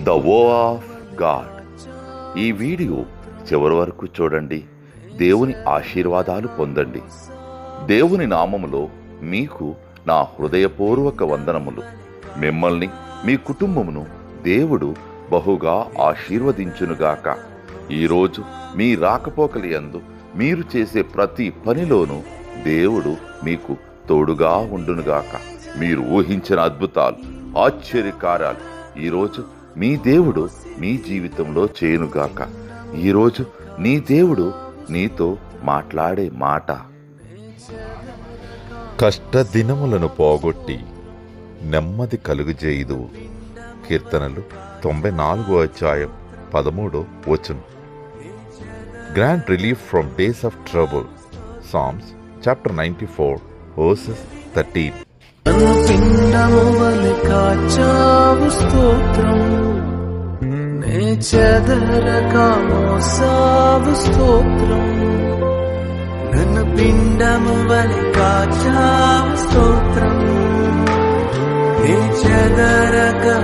The వో of God. ఈ video చివరి వరకు చూడండి. దేవుని ఆశీర్వాదాలు పొందండి. దేవుని నామములో మీకు నా హృదయపూర్వక వందనములు. మిమ్మల్ని, మీ కుటుంబమును దేవుడు బహుగా ఆశీర్వదించునుగాక. ఈరోజు మీ రాకపోకలి యందు మీరు చేసే ప్రతి పనిలోనూ దేవుడు మీకు తోడుగా ఉండునుగాక. మీరు ఊహించిన అద్భుతాలు, ఆశ్చర్యకార్యాలు ఈరోజు మీ దేవుడు మీ జీవితంలో చేయునుగాక. ఈరోజు నీ దేవుడు నీతో మాట్లాడే మాట. కష్టదినములను పోగొట్టి నెమ్మది కలుగుజేయుదు. కీర్తనలు 94:13. Grant relief from days of trouble. Psalms chapter 94 verses 13. నన్ను పిండము వలె కాచావు స్తోత్రం, నే చెదరగా మోసావు స్తోత్రం. నన్ను పిండము వలె కాచావు స్తోత్రం, నే చెదరగా